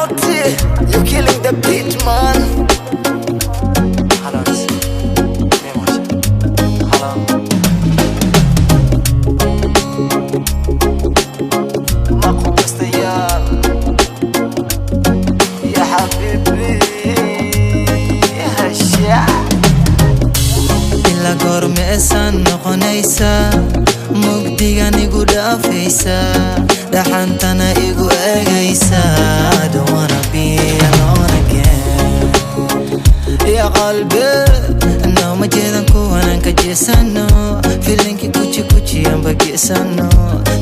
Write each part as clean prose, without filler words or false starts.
naughty, you're killing the beat, man. Mako Castellan, ya habibi, ya hashya. ila goormeesan noqonaysa mugdigan igu dhaafaysa dhaxantana igu eegaysa I don't wanna be alone again ya qalbi no ma jeedan kuwanan ka jeesano feelinki kuchi amba geesano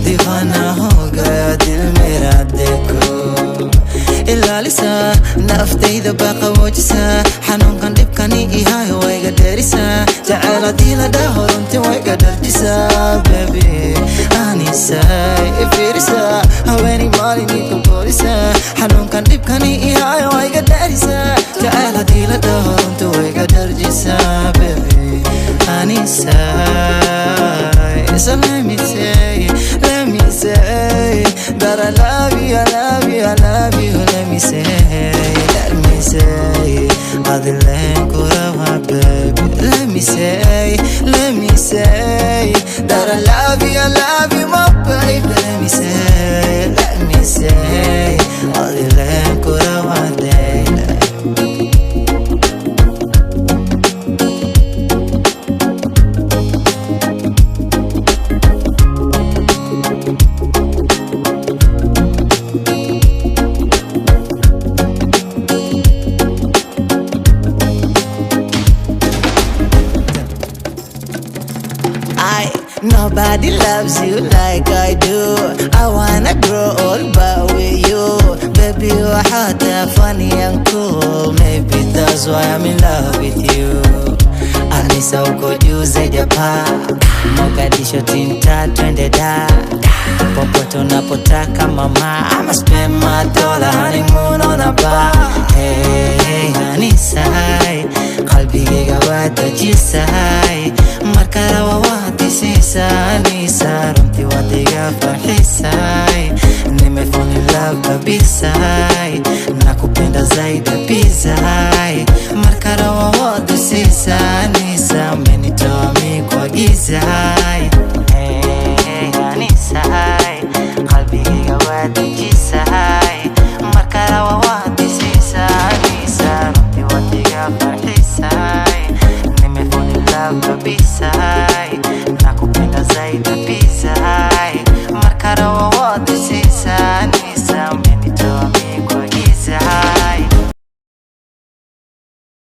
divana hoga dil mera deko ilaalisa naftayda baqa wajisa xanuunkan dhibkani ihayo wayga dheerisa jacayladii la dhaho runti wayga dharjisa baby anisay ifirisa haweeni maalinka boolisa xanuunkan dhibkani ihayo wayga dheerisa jacayladii la dhaho runti wayga dharjisa baby anisay so let me say that I love you, I love you, I love you. Let me say Adilen kurawa baby. Let me say that I love you, my baby. Let me say Adilen kurawa baby. Nobody loves you like I do. I wanna grow old but with you. Baby, you're hot and funny and cool. Maybe that's why I'm in love with you. Anisa uko juu zaidi ya paa, Mogadisho tinta twende da. Popote unapotaka mama, I'ma spend my dollar honeymoon on a bar. Hey, Anisa, qalbigayga waa dajisay. Markale waa waadisiisa Anisa, runtii waad iga farxisay. Nime fall in love kabisa.